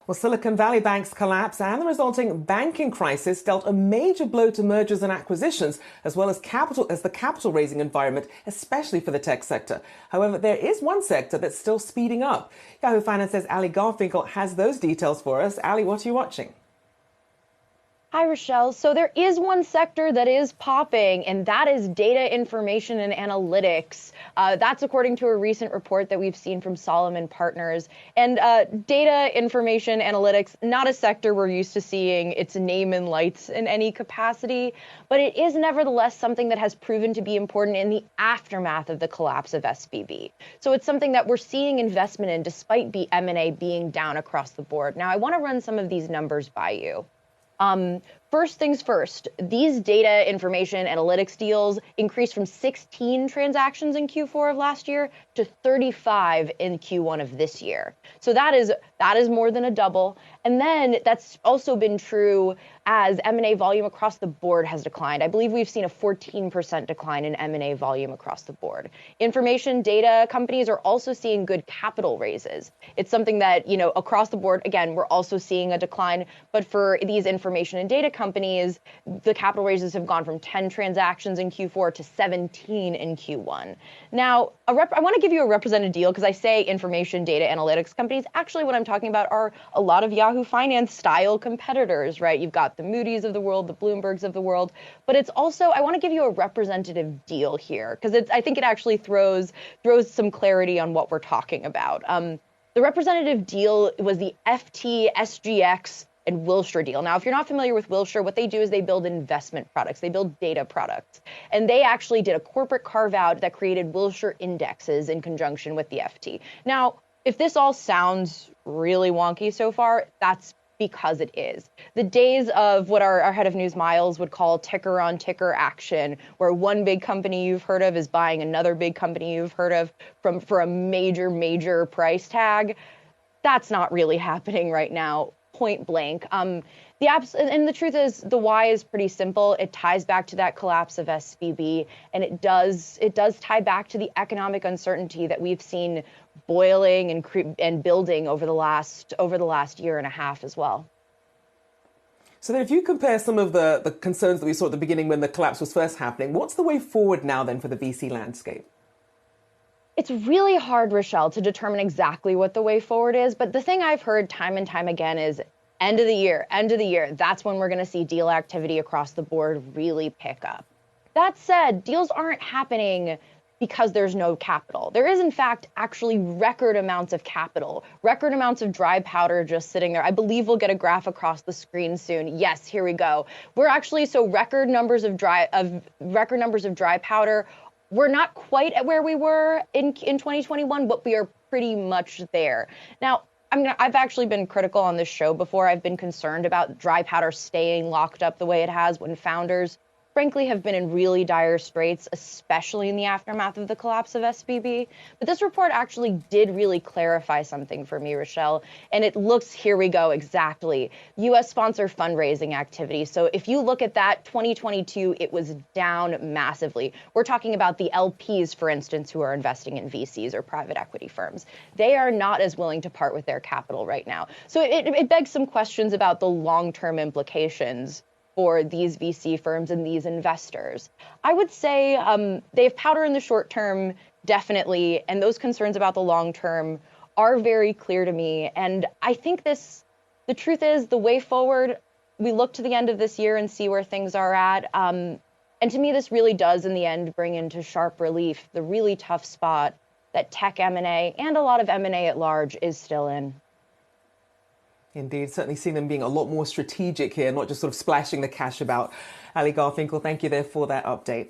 Well, Silicon Valley Bank's collapse and the resulting banking crisis dealt a major blow to mergers and acquisitions, as well as the capital raising environment, especially for the tech sector. However, there is one sector that's still speeding up. Yahoo Finance's Allie Garfinkle has those details for us. Allie, what are you watching? Hi, Rochelle. So there is one sector that is popping, and that is data information and analytics. That's according to a recent report that we've seen from Solomon Partners. And data information analytics, not a sector we're used to seeing its name in lights in any capacity, but it is nevertheless something that has proven to be important in the aftermath of the collapse of SVB. So it's something that we're seeing investment in despite M&A being down across the board. Now, I want to run some of these numbers by you. First things first, these data information analytics deals increased from 16 transactions in Q4 of last year to 35 in Q1 of this year. So that is more than a double. And then that's also been true as M&A volume across the board has declined. I believe we've seen a 14% decline in M&A volume across the board. Information data companies are also seeing good capital raises. It's something that, across the board, again, we're also seeing a decline. But for these information and data companies, the capital raises have gone from 10 transactions in Q4 to 17 in Q1. Now, I want to give you a represented deal because I say information data analytics companies. Actually, what I'm talking about are a lot of Yahoo Finance style competitors, right? You've got the Moody's of the world, the Bloombergs of the world, but it's also, I want to give you a representative deal here because I think it actually throws some clarity on what we're talking about. The representative deal was the FT, SGX, and Wilshire deal. Now, if you're not familiar with Wilshire, what they do is they build investment products. They build data products. And they actually did a corporate carve out that created Wilshire indexes in conjunction with the FT. Now, if this all sounds really wonky so far, that's because it is. The days of what our head of news, Miles, would call ticker on ticker action, where one big company you've heard of is buying another big company you've heard of for a major price tag, that's not really happening right now. Point blank. And the truth is, the why is pretty simple. It ties back to that collapse of SVB, and it does tie back to the economic uncertainty that we've seen boiling and building over the last year and a half as well. So then if you compare some of the concerns that we saw at the beginning when the collapse was first happening, what's the way forward now then for the VC landscape? It's really hard, Rochelle, to determine exactly what the way forward is. But the thing I've heard time and time again is end of the year. That's when we're going to see deal activity across the board really pick up. That said, deals aren't happening because there's no capital. There is, in fact, actually record amounts of capital, record amounts of dry powder just sitting there. I believe we'll get a graph across the screen soon. Yes, here we go. We're actually record numbers of dry powder. We're not quite at where we were in 2021, but we are pretty much there. Now, I've actually been critical on this show before. I've been concerned about dry powder staying locked up the way it has when founders, frankly, have been in really dire straits, especially in the aftermath of the collapse of SVB. But this report actually did really clarify something for me, Rochelle. And it looks, here we go, exactly. U.S. sponsor fundraising activity. So if you look at that, 2022, it was down massively. We're talking about the LPs, for instance, who are investing in VCs or private equity firms. They are not as willing to part with their capital right now. So it begs some questions about the long-term implications for these VC firms and these investors. I would say they have powder in the short term, definitely, and those concerns about the long term are very clear to me. And I think the truth is, the way forward, we look to the end of this year and see where things are at. And to me, this really does, in the end, bring into sharp relief the really tough spot that tech M&A and a lot of M&A at large is still in. Indeed, certainly seen them being a lot more strategic here, not just sort of splashing the cash about. Allie Garfinkle, thank you there for that update.